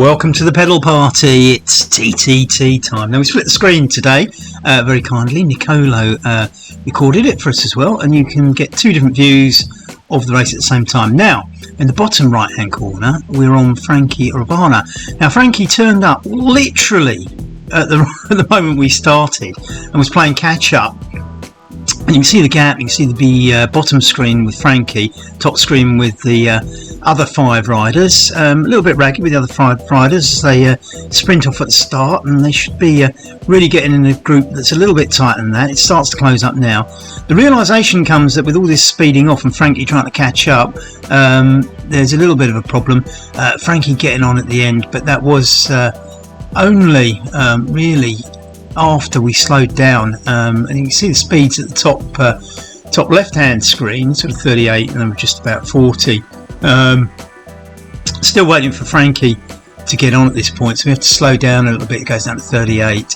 Welcome to the pedal party. It's TTT time. Now we split the screen today very kindly. Nicolo recorded it for us as well, and you can get two different views of the race at the same time. Now in the bottom right hand corner we're on Frankie Urbana. Now Frankie turned up literally at the moment we started and was playing catch up. And you can see the gap, you can see the bottom screen with Frankie, top screen with the other five riders. A little bit ragged with the other five riders. They sprint off at the start, and they should be really getting in a group that's a little bit tighter than that. It starts to close up now. The realisation comes that with all this speeding off and Frankie trying to catch up, there's a little bit of a problem. Frankie getting on at the end, but that was only really after we slowed down, and you can see the speeds at the top left hand screen, sort of 38, and then we're just about 40. Still waiting for Frankie to get on at this point, so we have to slow down a little bit. It goes down to 38.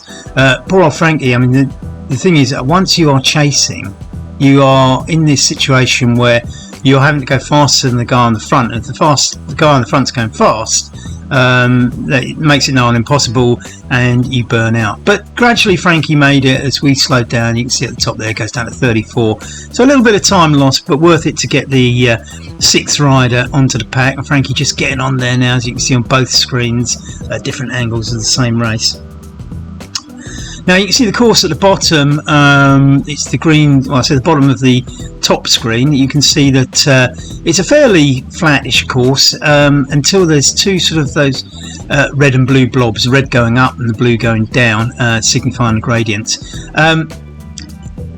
Poor old Frankie. I mean, the thing is, once you are chasing, you are in this situation where you're having to go faster than the guy on the front, and if the guy on the front's going fast, that makes it nigh on impossible, and you burn out. But gradually Frankie made it as we slowed down. You can see at the top there it goes down to 34, so a little bit of time lost, but worth it to get the sixth rider onto the pack. And Frankie just getting on there now, as you can see on both screens at different angles of the same race. Now you can see the course at the bottom. It's the green, well, I say the bottom of the top screen. You can see that it's a fairly flattish course until there's two sort of those red and blue blobs, the red going up and the blue going down, signifying the gradients.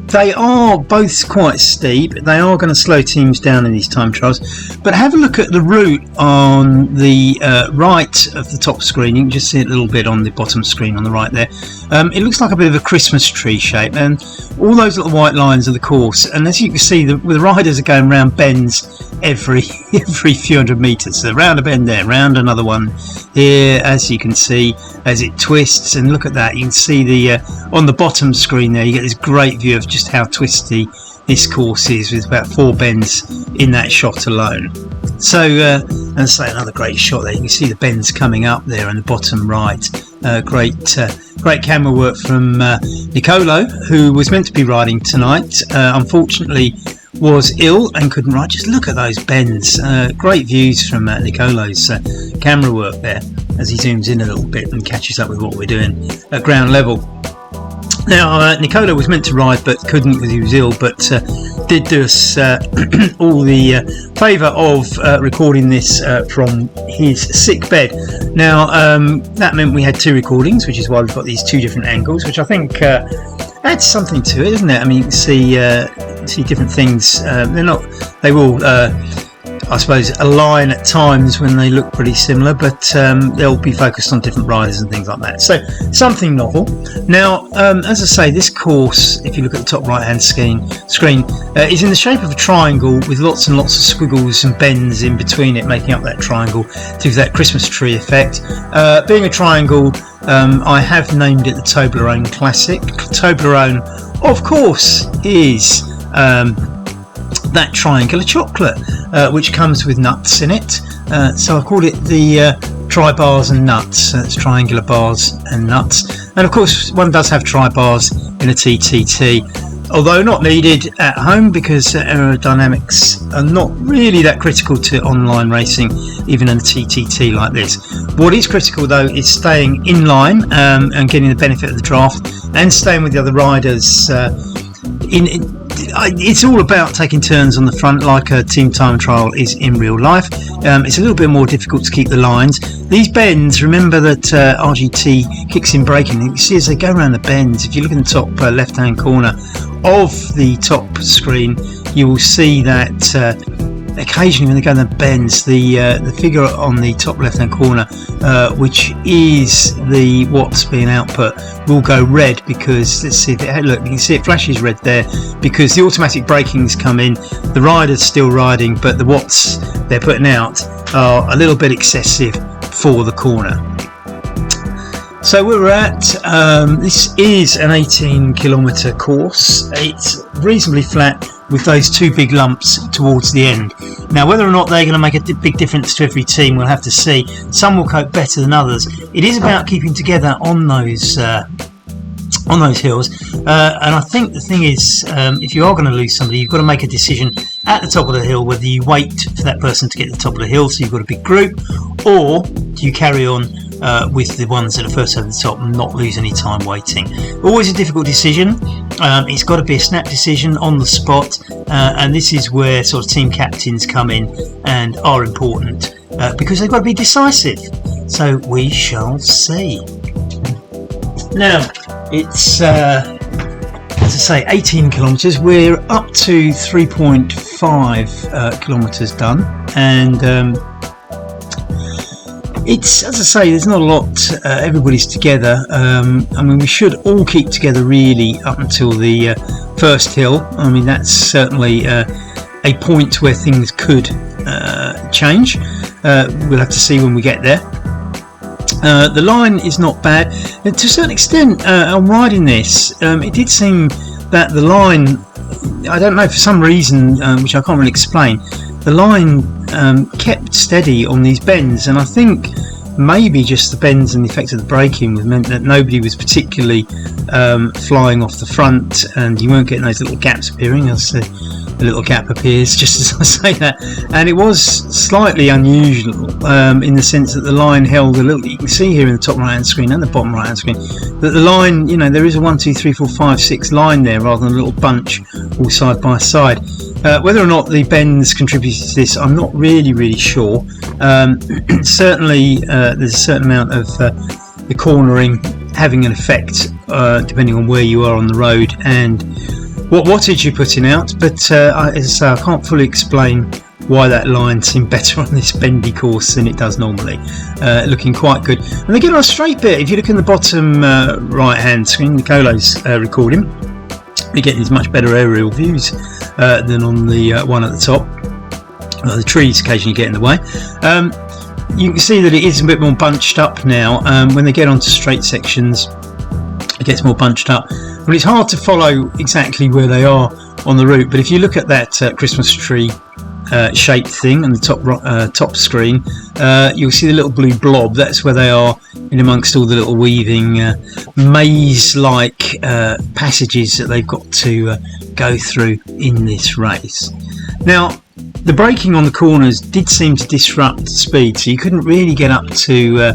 They are both quite steep. They are going to slow teams down in these time trials. But have a look at the route on the right of the top screen. You can just see it a little bit on the bottom screen on the right there. It looks like a bit of a Christmas tree shape, and all those little white lines are the course. And as you can see, the riders are going round bends every few hundred metres. So round a bend there, round another one here, as you can see, as it twists. And look at that, you can see the on the bottom screen there, you get this great view of just how twisty this course is, with about 4 bends in that shot alone. So and say another great shot there. You can see the bends coming up there on the bottom right. Great camera work from Nicolo, who was meant to be riding tonight. Unfortunately was ill and couldn't ride. Just look at those bends. Great views from Nicolo's camera work there as he zooms in a little bit and catches up with what we're doing at ground level. Now Nicolo was meant to ride but couldn't because he was ill, but did do us all the favour of recording this from his sick bed. Now that meant we had 2 recordings, which is why we've got these 2 different angles, which I think adds something to it, doesn't it? I mean, you can see different things. They will I suppose align at times when they look pretty similar, but they'll be focused on different riders and things like that. So something novel. Now, as I say, this course, if you look at the top right hand screen, is in the shape of a triangle with lots and lots of squiggles and bends in between it, making up that triangle to give that Christmas tree effect. Being a triangle, I have named it the Toblerone Classic. Toblerone, of course, is that triangular chocolate, which comes with nuts in it. So I called it the tri-bars and nuts. It's triangular bars and nuts. And of course, one does have tri-bars in a TTT, although not needed at home because aerodynamics are not really that critical to online racing, even in a TTT like this. What is critical though is staying in line and getting the benefit of the draft and staying with the other riders. It's all about taking turns on the front like a team time trial is in real life. It's a little bit more difficult to keep the lines. These bends, remember that RGT kicks in braking. You can see as they go around the bends, if you look in the top left hand corner of the top screen, you will see that occasionally when they go in the bends, the figure on the top left hand corner, which is the watts being output, will go red because, let's see if it, look, you can see it flashes red there because the automatic braking's come in, the rider's still riding, but the watts they're putting out are a little bit excessive for the corner. So we're at, this is an 18 kilometre course. It's reasonably flat, with those two big lumps towards the end. Now, whether or not they're going to make a big difference to every team, we'll have to see. Some will cope better than others. It is about keeping together on those hills, and I think the thing is, if you are going to lose somebody, you've got to make a decision at the top of the hill whether you wait for that person to get to the top of the hill, so you've got a big group, or do you carry on with the ones that are first over the top and not lose any time waiting. Always a difficult decision. It's got to be a snap decision on the spot, and this is where sort of team captains come in and are important, because they've got to be decisive. So we shall see. Now, it's, as I say, 18 kilometres. We're up to 3.5 kilometres done, and it's, as I say, there's not a lot. Everybody's together. I mean, we should all keep together really up until the first hill. I mean, that's certainly a point where things could change. We'll have to see when we get there. The line is not bad. And to a certain extent, on riding this, it did seem that the line, I don't know, for some reason, which I can't really explain, the line kept steady on these bends, and I think maybe just the bends and the effect of the braking meant that nobody was particularly flying off the front, and you weren't getting those little gaps appearing as the little gap appears just as I say that. And it was slightly unusual in the sense that the line held a little, you can see here in the top right hand screen and the bottom right hand screen that the line, you know, there is a 1, 2, 3, 4, 5, 6 line there rather than a little bunch all side by side. Whether or not the bends contributed to this, I'm not really sure. Certainly there's a certain amount of the cornering having an effect depending on where you are on the road and what wattage you're putting out, but as I say, I can't fully explain why that line seemed better on this bendy course than it does normally. Looking quite good. And they get on a straight bit. If you look in the bottom right hand screen, Nicolo's recording, you get these much better aerial views than on the one at the top. The trees occasionally get in the way. You can see that it is a bit more bunched up now. When they get onto straight sections, it gets more bunched up. But it's hard to follow exactly where they are on the route. But if you look at that Christmas tree shaped thing on the top screen, you'll see the little blue blob. That's where they are in amongst all the little weaving maze-like passages that they've got to go through in this race. Now, the braking on the corners did seem to disrupt speed, so you couldn't really get up to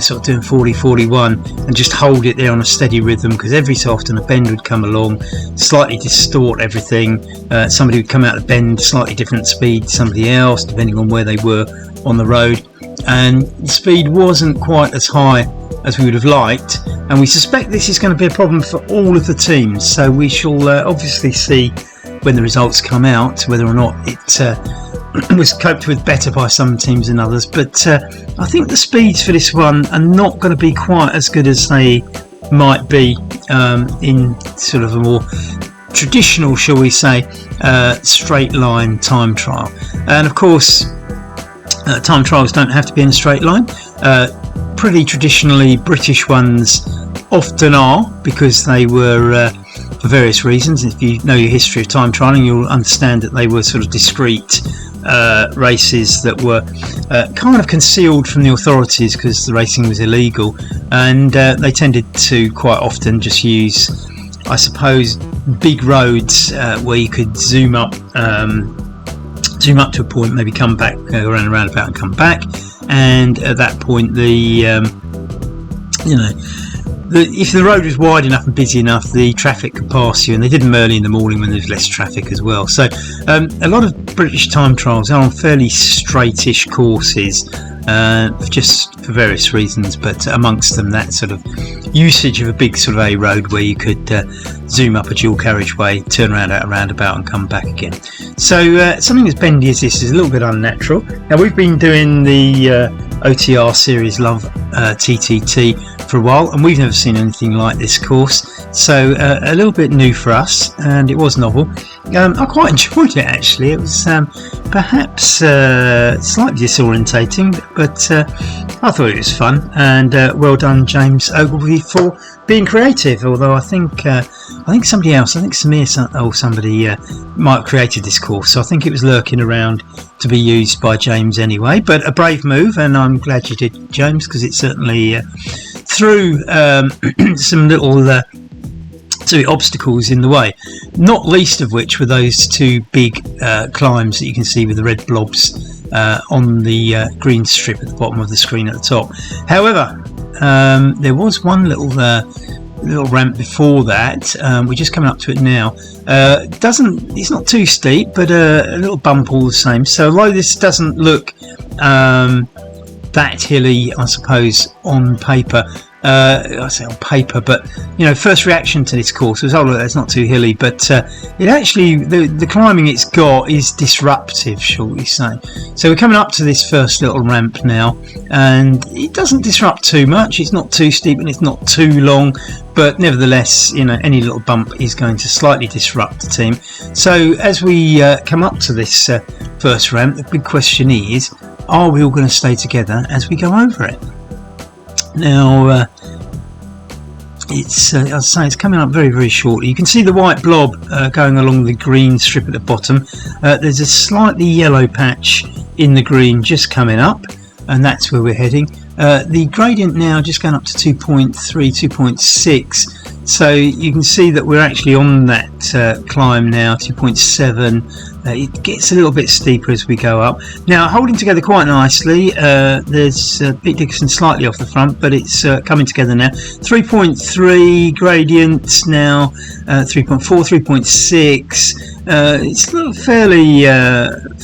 sort of doing 40, 41 and just hold it there on a steady rhythm, because every so often a bend would come along, slightly distort everything. Somebody would come out of the bend slightly different speed to somebody else depending on where they were on the road, and the speed wasn't quite as high as we would have liked, and we suspect this is going to be a problem for all of the teams. So we shall obviously see when the results come out whether or not it was coped with better by some teams than others. But I think the speeds for this one are not going to be quite as good as they might be in sort of a more traditional, shall we say, straight line time trial. And of course, time trials don't have to be in a straight line. Pretty traditionally British ones often are, because they were for various reasons. If you know your history of time trialling, you'll understand that they were sort of discrete races that were kind of concealed from the authorities because the racing was illegal, and they tended to quite often just use, I suppose, big roads where you could zoom up to a point, maybe come back, go around a roundabout and come back, and at that point if the road was wide enough and busy enough, the traffic could pass you, and they did them early in the morning when there's less traffic as well. So a lot of British time trials are on fairly straightish courses, just for various reasons, but amongst them that sort of usage of a big sort of A road where you could zoom up a dual carriageway, turn around at a roundabout and come back again. So something as bendy as this is a little bit unnatural. Now, we've been doing the OTR series Love TTT for a while, and we've never seen anything like this course, so a little bit new for us, and it was novel. I quite enjoyed it actually. It was perhaps slightly disorientating, but I thought it was fun, and well done James Ogilvy for being creative, although I think somebody else, I think Samir or somebody might have created this course, so I think it was lurking around to be used by James anyway. But a brave move, and I'm glad you did, James, because it certainly threw some little obstacles in the way, not least of which were those two big climbs that you can see with the red blobs on the green strip at the bottom of the screen at the top. However, there was one little ramp before that. We're just coming up to it now. It's not too steep, but a little bump all the same. So although this doesn't look that hilly, I suppose, on paper, I say on paper, but first reaction to this course was, oh look, that's not too hilly, but it actually, the climbing it's got is disruptive, shall we say. So we're coming up to this first little ramp now, and it doesn't disrupt too much. It's not too steep and it's not too long, but nevertheless, any little bump is going to slightly disrupt the team. So as we come up to this first ramp, the big question is, are we all going to stay together as we go over it? Now, I'll say it's coming up very, very shortly. You can see the white blob going along the green strip at the bottom. There's a slightly yellow patch in the green just coming up, and that's where we're heading. The gradient now just going up to 2.3, 2.6. So you can see that we're actually on that climb now, 2.7. It gets a little bit steeper as we go up. Now, holding together quite nicely. There's Pete Dickinson slightly off the front, but it's coming together now. 3.3 gradients now, 3.4, 3.6. It's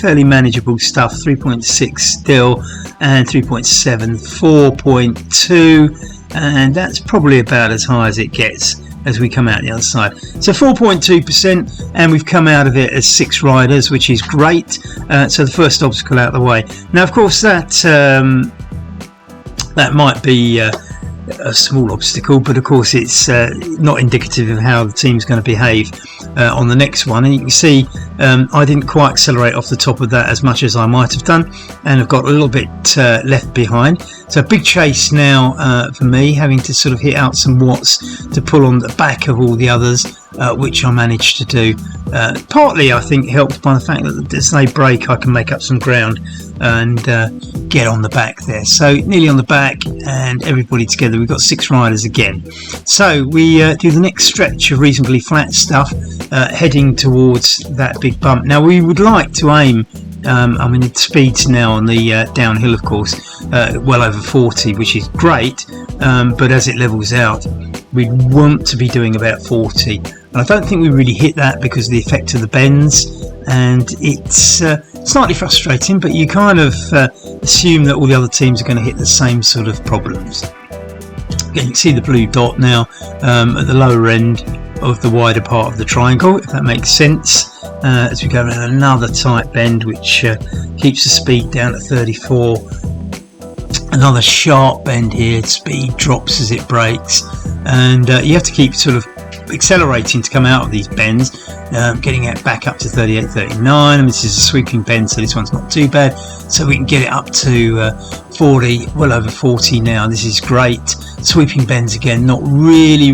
fairly manageable stuff. 3.6 still, and 3.7, 4.2, and that's probably about as high as it gets as we come out the other side. So 4.2%, and we've come out of it as 6 riders, which is great. So the first obstacle out of the way. Now, of course, that might be a small obstacle, but of course it's not indicative of how the team's going to behave on the next one. And you can see I didn't quite accelerate off the top of that as much as I might have done, and I've got a little bit left behind. So a big chase now for me, having to sort of hit out some watts to pull on the back of all the others, which I managed to do. Partly, I think, helped by the fact that as they break, I can make up some ground and get on the back there. So nearly on the back, and everybody together. We've got 6 riders again. So we do the next stretch of reasonably flat stuff, heading towards that big bump. Now we would like to aim, it speeds now on the downhill, of course, well over 40, which is great, but as it levels out, we want to be doing about 40. And I don't think we really hit that because of the effect of the bends, and it's slightly frustrating, but you kind of assume that all the other teams are going to hit the same sort of problems. Again, you can see the blue dot now at the lower end of the wider part of the triangle, if that makes sense, as we go around another tight bend which keeps the speed down at 34. Another sharp bend here, speed drops as it brakes, and you have to keep sort of accelerating to come out of these bends, getting it back up to 38, 39. And this is a sweeping bend, so this one's not too bad, so we can get it up to 40, well over 40 now. This is great. Sweeping bends again, not really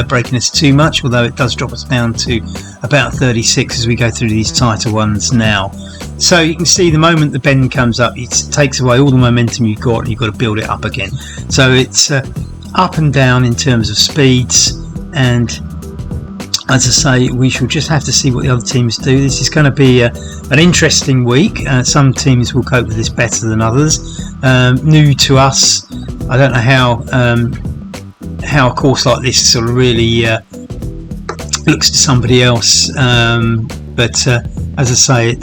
breaking us too much, although it does drop us down to about 36 as we go through these tighter ones now. So you can see the moment the bend comes up, it takes away all the momentum you've got, and you've got to build it up again. So it's up and down in terms of speeds, and as I say, we shall just have to see what the other teams do. This is going to be an interesting week. Some teams will cope with this better than others. New to us, I don't know how a course like this sort of really looks to somebody else. But as I say,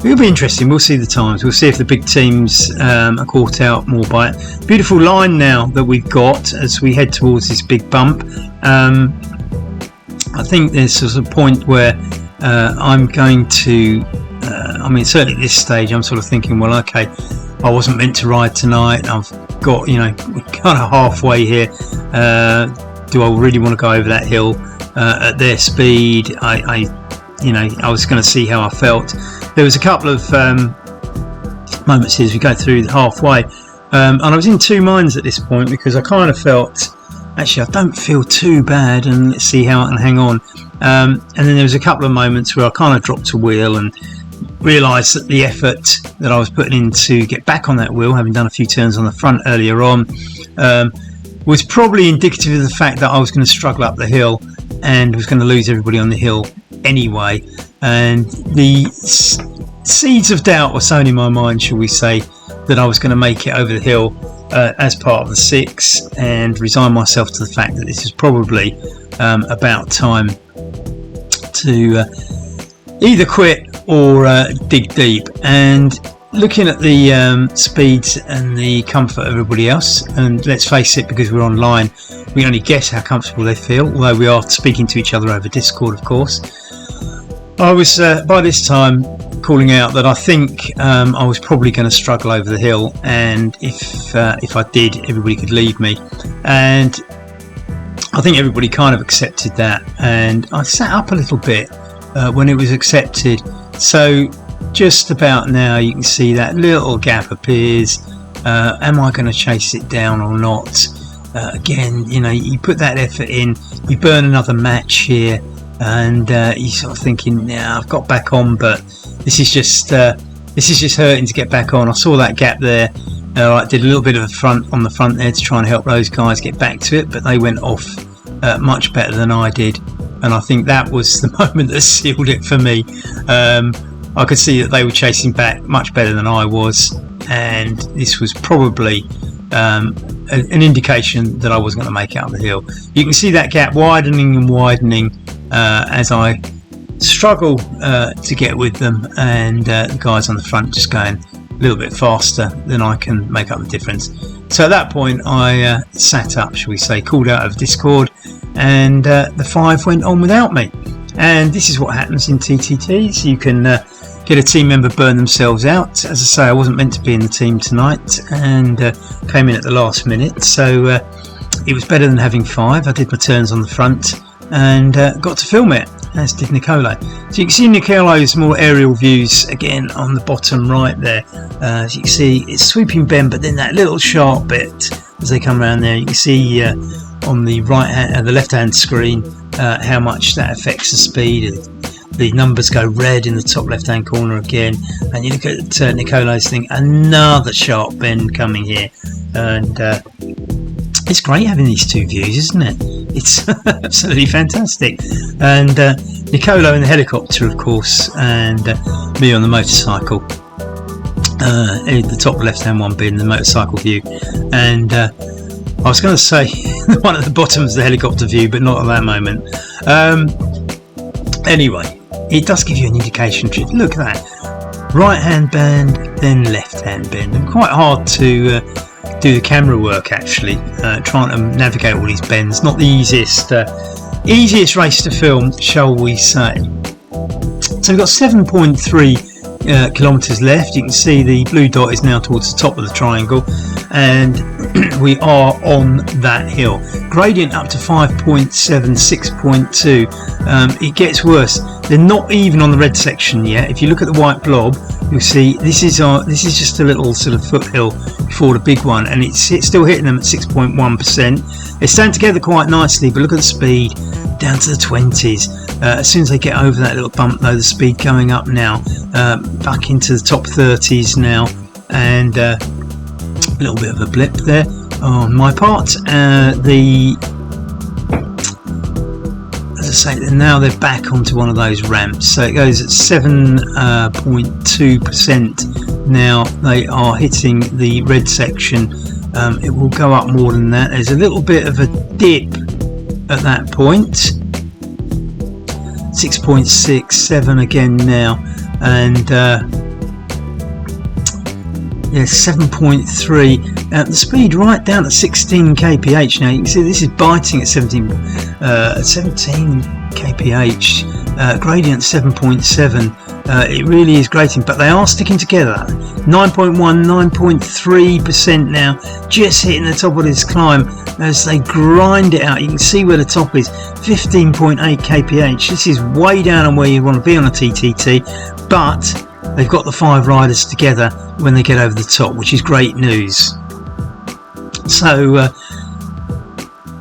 it'll be interesting. We'll see the times. We'll see if the big teams are caught out more by it. Beautiful line now that we've got as we head towards this big bump. I think there's sort of a point where I'm going to, certainly at this stage, I'm sort of thinking, well, okay, I wasn't meant to ride tonight. I've got, we're kind of halfway here. Do I really want to go over that hill at their speed? I was going to see how I felt. There was a couple of moments here as we go through the halfway, and I was in two minds at this point, because I kind of felt, actually, I don't feel too bad, and let's see how I can hang on. And then there was a couple of moments where I kind of dropped a wheel and realised that the effort that I was putting in to get back on that wheel, having done a few turns on the front earlier on, was probably indicative of the fact that I was going to struggle up the hill and was going to lose everybody on the hill anyway. And the seeds of doubt were sown in my mind, shall we say, that I was going to make it over the hill as part of the 6, and resign myself to the fact that this is probably about time to either quit or dig deep. And looking at the speeds and the comfort of everybody else, and let's face it, because we're online, we only guess how comfortable they feel, although we are speaking to each other over Discord, of course. I was by this time calling out that I think I was probably going to struggle over the hill, and if I did, everybody could leave me. And I think everybody kind of accepted that, and I sat up a little bit when it was accepted. So just about now you can see that little gap appears. Am I going to chase it down or not? Again, you put that effort in, you burn another match here, and you're sort of thinking, yeah, I've got back on, but this is just hurting to get back on. I saw that gap there. I did a little bit of a front on the front there to try and help those guys get back to it, but they went off much better than I did, and I think that was the moment that sealed it for me. I could see that they were chasing back much better than I was, and this was probably an indication that I was going to make it up the hill. You can see that gap widening and widening as I struggle to get with them, and the guys on the front just going a little bit faster than I can make up the difference. So at that point I sat up, shall we say, called out of Discord, and the 5 went on without me. And this is what happens in TTTs. You can get a team member burn themselves out. As I say, I wasn't meant to be in the team tonight, and came in at the last minute, so it was better than having 5. I did my turns on the front and got to film it, as did Nicolo. So you can see Nicolo's more aerial views again on the bottom right there. As you can see, it's sweeping bend, but then that little sharp bit as they come around there. You can see on the right hand, the left hand screen, how much that affects the speed. The numbers go red in the top left hand corner again, and you look at Nicolo's thing, another sharp bend coming here, and it's great having these two views, isn't it? It's absolutely fantastic. And Nicolo in the helicopter, of course, and me on the motorcycle, the top left hand one being the motorcycle view, and I was going to say the one at the bottom is the helicopter view, but not at that moment. Anyway, it does give you an indication. Look at that, right hand bend, then left hand bend, and quite hard to do the camera work actually, trying to navigate all these bends. Not the easiest race to film, shall we say. So we've got 7.3 kilometres left. You can see the blue dot is now towards the top of the triangle, and we are on that hill. Gradient up to 5.7, 6.2. It gets worse. They're not even on the red section yet. If you look at the white blob, you'll see this is just a little sort of foothill before the big one, and it's still hitting them at 6.1%. They stand together quite nicely, but look at the speed down to the 20s. As soon as they get over that little bump though, the speed going up now, back into the top 30s now, and a little bit of a blip there on my part. As I say, now they're back onto one of those ramps, so it goes at 7.2%. now they are hitting the red section. It will go up more than that. There's a little bit of a dip at that point, 6.67 again now, and yeah, 7.3. The speed right down at 16 kph now. You can see this is biting at 17 kph. Gradient 7.7. It really is grating, but they are sticking together. 9.1, 9.3% now, just hitting the top of this climb as they grind it out. You can see where the top is, 15.8 kph. This is way down on where you want to be on a TTT, but they've got the 5 riders together when they get over the top, which is great news. So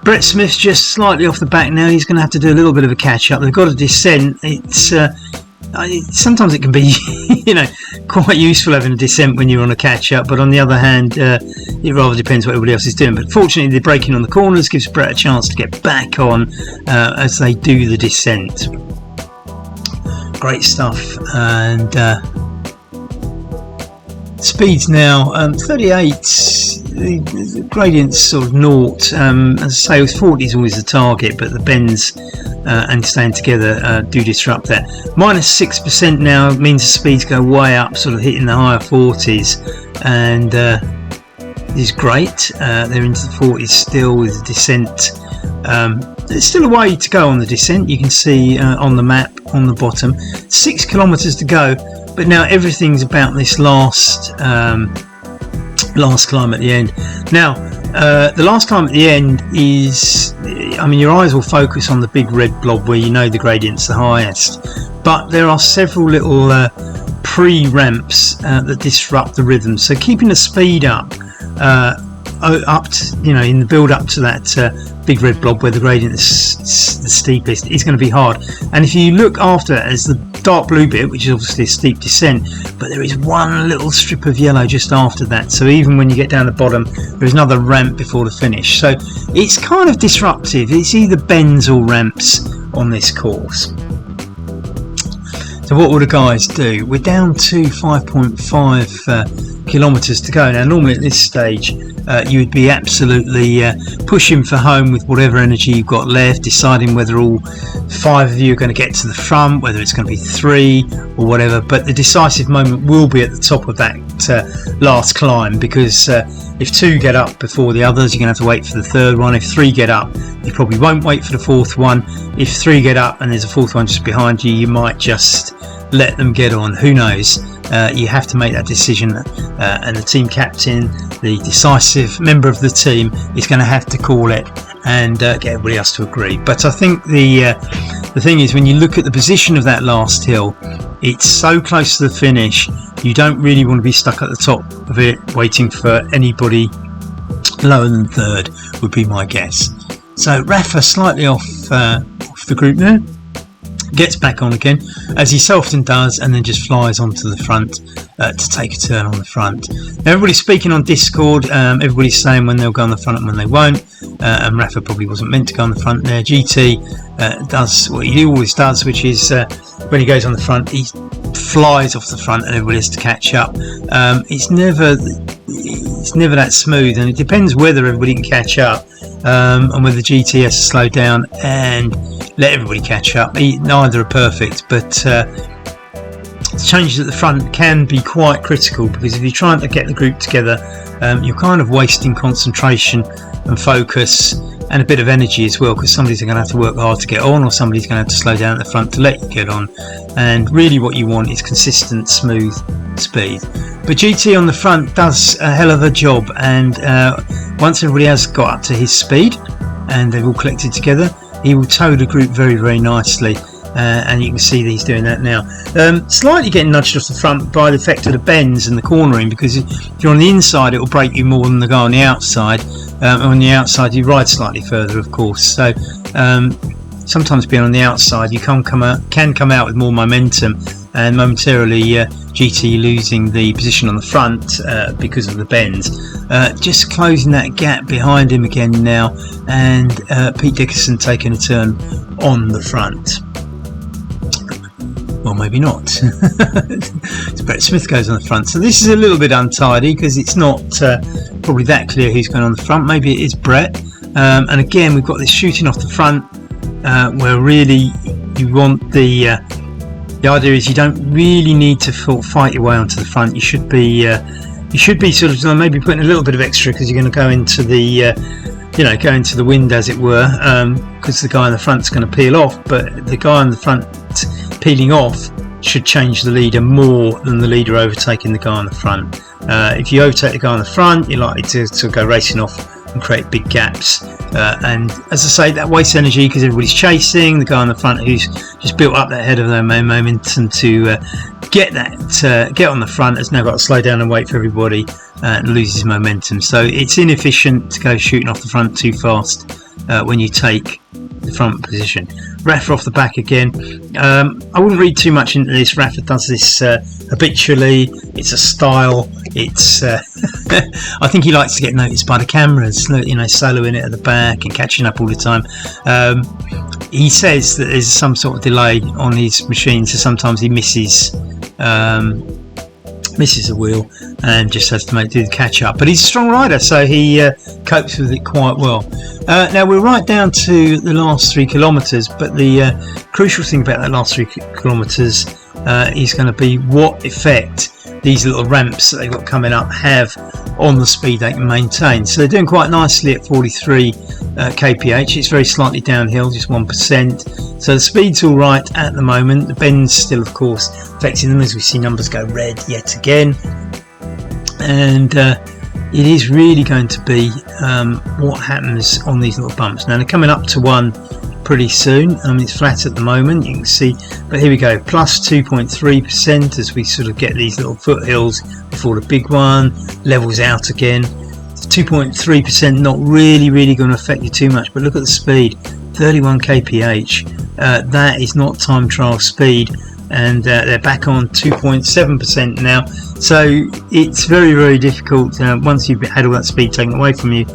Brett Smith's just slightly off the back now. He's going to have to do a little bit of a catch up. They've got a descent. Sometimes it can be, quite useful having a descent when you're on a catch up, but on the other hand, it rather depends what everybody else is doing. But fortunately, the braking on the corners gives Brett a chance to get back on as they do the descent. Great stuff. And speeds now 38. The gradient's sort of naught. As I say, 40 is always the target, but the bends and staying together do disrupt that. -6% now means the speeds go way up, sort of hitting the higher 40s, and is great. They're into the 40s still with the descent. There's still a way to go on the descent. You can see on the map on the bottom, 6 kilometers to go, but now everything's about this last climb at the end. Now the last climb at the end is, your eyes will focus on the big red blob where you know the gradient's the highest, but there are several little pre-ramps that disrupt the rhythm, so keeping the speed up to, in the build up to that big red blob where the gradient is the steepest, is going to be hard. And if you look after it as the dark blue bit, which is obviously a steep descent, but there is one little strip of yellow just after that, so even when you get down the bottom there's another ramp before the finish, so it's kind of disruptive. It's either bends or ramps on this course. So what will the guys do? We're down to 5.5 kilometers to go. Now normally at this stage you would be absolutely pushing for home with whatever energy you've got left, deciding whether all 5 of you are going to get to the front, whether it's going to be 3 or whatever, but the decisive moment will be at the top of that last climb, because if 2 get up before the others, you're going to have to wait for the 3rd one. If 3 get up, you probably won't wait for the 4th one. If 3 get up and there's a 4th one just behind you, you might just let them get on. Who knows? You have to make that decision, and the team captain, the decisive member of the team, is going to have to call it and get everybody else to agree. But I think the thing is, when you look at the position of that last hill, it's so close to the finish, you don't really want to be stuck at the top of it waiting for anybody lower than 3rd, would be my guess. So Rafa slightly off the group there, gets back on again, as he so often does, and then just flies onto the front to take a turn on the front. Now everybody's speaking on Discord, everybody's saying when they'll go on the front and when they won't, and Rafa probably wasn't meant to go on the front there. GT does what he always does, which is when he goes on the front, he flies off the front and everybody has to catch up. It's never that smooth, and it depends whether everybody can catch up, and whether GT has to slow down and let everybody catch up. Neither are perfect, but changes at the front can be quite critical, because if you're trying to get the group together, you're kind of wasting concentration and focus and a bit of energy as well, because somebody's going to have to work hard to get on, or somebody's going to have to slow down at the front to let you get on. And really what you want is consistent, smooth speed. But GT on the front does a hell of a job, and once everybody has got up to his speed and they've all collected together, he will tow the group very, very nicely. And you can see that he's doing that now. Slightly getting nudged off the front by the effect of the bends and the cornering, because if you're on the inside it will break you more than the guy on the outside. On the outside you ride slightly further, of course, so sometimes being on the outside you can come out with more momentum, and momentarily GT losing the position on the front because of the bends. Just closing that gap behind him again now, and Pete Dickerson taking a turn on the front. Well, maybe not. Brett Smith goes on the front, so this is a little bit untidy because it's not probably that clear who's going on the front. Maybe it is Brett, and again we've got this shooting off the front where really you want the idea is you don't really need to fight your way onto the front. You should be sort of maybe putting a little bit of extra, because you're going to go into the go into the wind, as it were, because the guy in the front's going to peel off, but the guy in the front peeling off should change the leader more than the leader overtaking the guy on the front. If you overtake the guy on the front, you're likely to go racing off and create big gaps. And as I say, that wastes energy because everybody's chasing the guy on the front who's just built up that head of their momentum to get on the front, has now got to slow down and wait for everybody and loses momentum. So it's inefficient to go shooting off the front too fast when you take the front position. Rafa off the back again. I wouldn't read too much into this. Rafa does this habitually. It's a style. It's I think he likes to get noticed by the cameras, you know, soloing it at the back and catching up all the time. He says that there's some sort of delay on his machine, so sometimes he misses a wheel and just has to do the catch up. But he's a strong rider, so he copes with it quite well. Now we're right down to the last 3 kilometres, but the crucial thing about that last 3 kilometres is going to be what effect these little ramps that they've got coming up have on the speed they can maintain. So they're doing quite nicely at 43 kph. It's very slightly downhill, just 1%. So the speed's all right at the moment. The bend's still, of course, affecting them as we see numbers go red yet again. And it is really going to be what happens on these little bumps. Now they're coming up to one pretty soon. It's flat at the moment, you can see, but here we go, plus 2.3% as we sort of get these little foothills before the big one levels out again. 2.3% not really going to affect you too much, but look at the speed, 31 kph. That is not time trial speed, and they're back on 2.7% now. So it's very difficult once you've had all that speed taken away from you,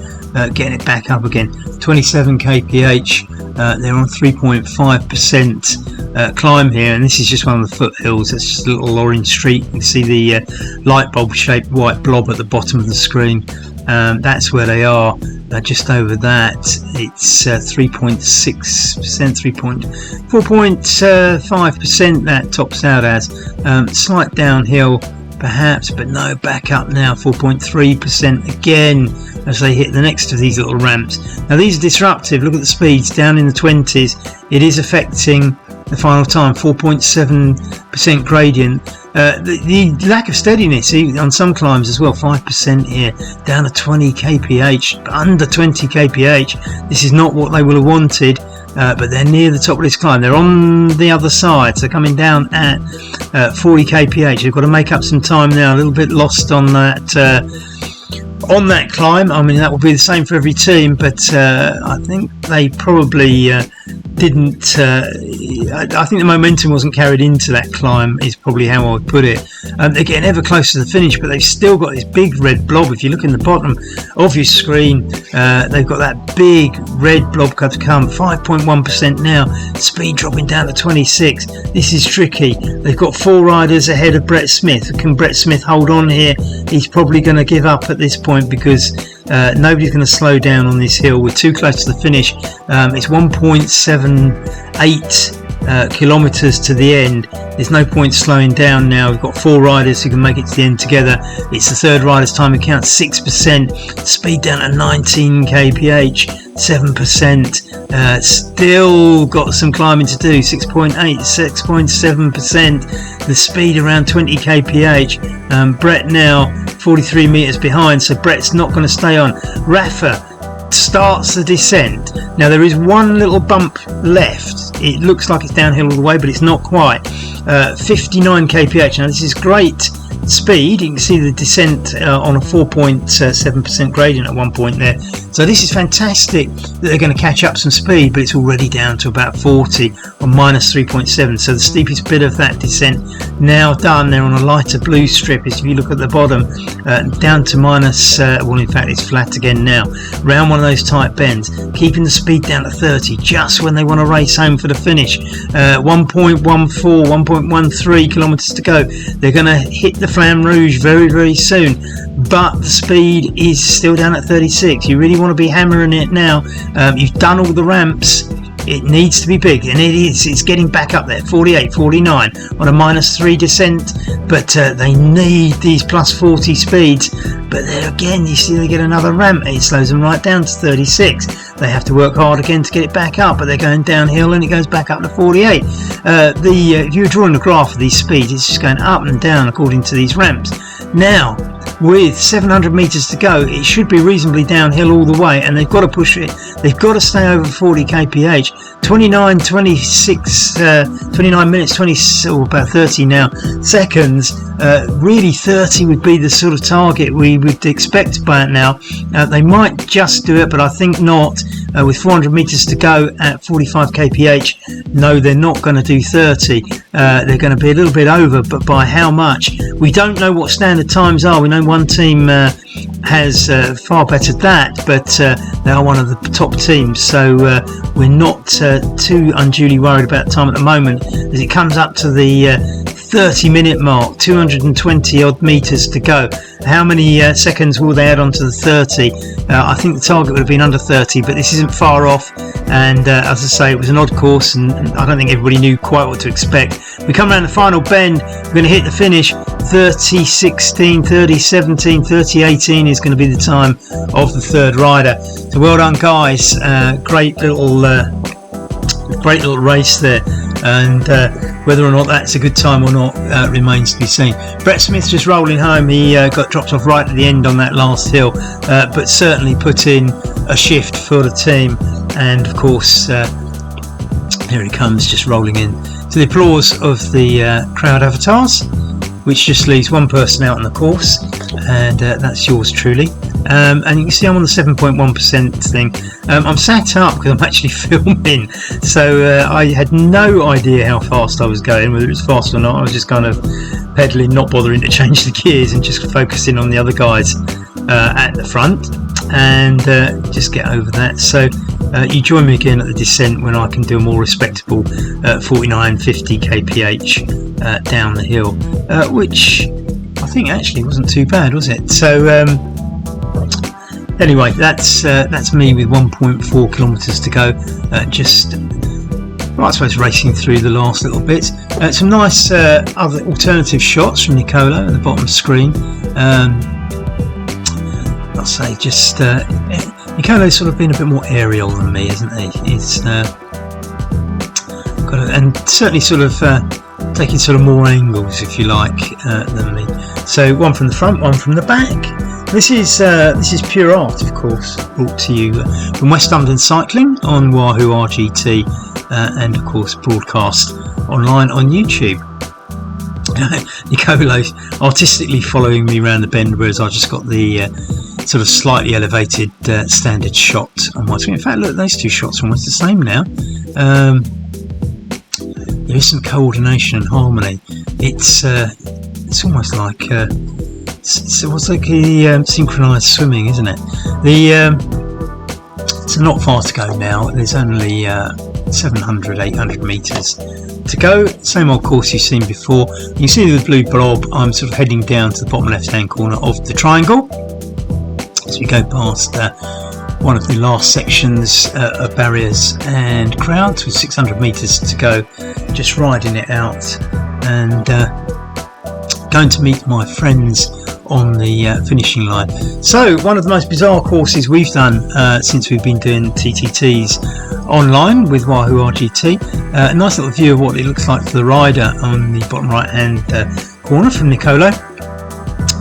getting it back up again. 27 kph. They're on 3.5% climb here, and this is just one of the foothills. That's just a little orange streak. You can see the light bulb shaped white blob at the bottom of the screen. That's where they are. Just over that, it's 3.6%, 4.5% that tops out as. Slight downhill perhaps, but no, back up now, 4.3% again as they hit the next of these little ramps. Now these are disruptive. Look at the speeds down in the 20s. It is affecting the final time, 4.7% gradient. The lack of steadiness on some climbs as well, 5% here, down to 20 kph, under 20 kph. This is not what they will have wanted, but they're near the top of this climb. They're on the other side, so coming down at 40 kph. They've got to make up some time now, a little bit lost on that climb. I mean, that will be the same for every team, but I think they probably didn't. I think the momentum wasn't carried into that climb, is probably how I would put it. They're getting ever closer to the finish, but they've still got this big red blob. If you look in the bottom of your screen, they've got that big red blob to come. 5.1% now. Speed dropping down to 26. This is tricky. They've got 4 riders ahead of Brett Smith. Can Brett Smith hold on here? He's probably going to give up at this point because nobody's going to slow down on this hill. We're too close to the finish. It's 1.78 kilometers to the end. There's no point slowing down now. We've got 4 riders who can make it to the end together. It's the third rider's time account, 6%. Speed down to 19 kph, 7%. Still got some climbing to do, 6.8, 6.7%. The speed around 20 kph. Brett now 43 meters behind, so Brett's not going to stay on. Rafa starts the descent. Now there is one little bump left. It looks like it's downhill all the way, but it's not quite. 59 kph. Now this is great speed. You can see the descent on a 4.7% gradient at one point there. So this is fantastic that they're going to catch up some speed, but it's already down to about 40 or minus 3.7. So the steepest bit of that descent now done. They're on a lighter blue strip. If you look at the bottom, down to minus, well in fact it's flat again now. Round one of those tight bends, keeping the speed down to 30 just when they want to race home for the finish. 1.14, 1.13 kilometers to go. They're going to hit the Flamme Rouge very soon, but the speed is still down at 36. You really want to be hammering it now. You've done all the ramps. It needs to be big, and it is. It's getting back up there, 48, 49 on a -3 descent, but they need these +40 speeds. But there again, you see they get another ramp. It slows them right down to 36. They have to work hard again to get it back up, but they're going downhill and it goes back up to 48. If you're drawing a graph of these speeds, it's just going up and down according to these ramps. Now, with 700 meters to go, it should be reasonably downhill all the way, and they've got to push it. They've got to stay over 40 kph. 29 minutes 20, or about 30 now seconds. Really 30 would be the sort of target we would expect by it now. They might just do it, but I think not. With 400 meters to go at 45 kph, no, they're not going to do 30. They're going to be a little bit over, but by how much? We don't know what standard times are. We know one team has far bettered that, but they are one of the top teams, so we're not too unduly worried about time at the moment, as it comes up to the 30-minute mark, 220 odd meters to go. How many seconds will they add on to the 30? I think the target would have been under 30, but this isn't far off, and as I say, it was an odd course, and I don't think everybody knew quite what to expect. We come around the final bend, we're going to hit the finish. 30:16, 30:17, 30:18 is going to be the time of the third rider. So well done, guys. Great little race there, and whether or not that's a good time or not remains to be seen. Brett Smith just rolling home. He got dropped off right at the end on that last hill, but certainly put in a shift for the team, and of course here he comes, just rolling in to the applause of the crowd avatars, which just leaves one person out on the course, and that's yours truly. And you can see I'm on the 7.1% thing. I'm sat up because I'm actually filming, so I had no idea how fast I was going, whether it was fast or not. I was just kind of pedaling, not bothering to change the gears, and just focusing on the other guys at the front, and just get over that. So you join me again at the descent when I can do a more respectable 49-50 kph down the hill, which I think actually wasn't too bad, was it? So anyway, that's me with 1.4 kilometers to go, just I suppose racing through the last little bit. Some nice other alternative shots from Nicolo at the bottom screen. I'll say just Nicolo's sort of been a bit more aerial than me, isn't he? He's got and certainly sort of taking sort of more angles, if you like, than me. So one from the front, one from the back. This is Pure Art, of course, brought to you from West London Cycling on Wahoo RGT, and of course broadcast online on YouTube. Nicolo's artistically following me around the bend, whereas I just got the sort of slightly elevated standard shot on my screen. In fact, look, those two shots are almost the same now. There is some coordination and harmony. It's almost like it's like synchronized swimming, isn't it? It's not far to go now. There's only 700-800 meters to go. Same old course you've seen before. You can see the blue blob. I'm sort of heading down to the bottom left hand corner of the triangle as we go past one of the last sections of barriers and crowds, with 600 meters to go. Just riding it out and going to meet my friends on the finishing line. So one of the most bizarre courses we've done since we've been doing TTTs online with Wahoo RGT. A nice little view of what it looks like for the rider on the bottom right hand corner from Nicolo.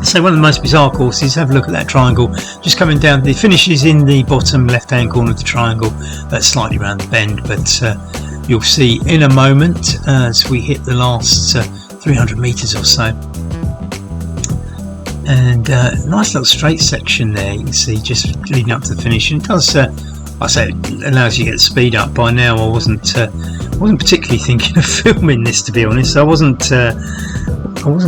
So one of the most bizarre courses. Have a look at that triangle just coming down. The finish is in the bottom left hand corner of the triangle, that's slightly around the bend, but you'll see in a moment as we hit the last 300 meters or so. And nice little straight section there, you can see, just leading up to the finish. And it does, I say, it allows you to get the speed up. By now I wasn't particularly thinking of filming this, to be honest. I wasn't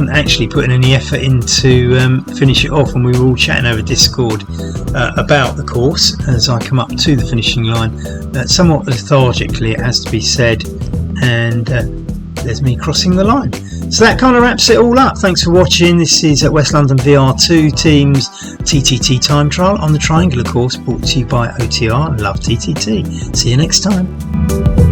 actually putting any effort into finish it off, and we were all chatting over Discord about the course as I come up to the finishing line, somewhat lethargically, it has to be said, and there's me crossing the line. So that kind of wraps it all up. Thanks for watching. This is West London VR2 Team's TTT time trial on the Triangular course, brought to you by OTR and Love TTT. See you next time.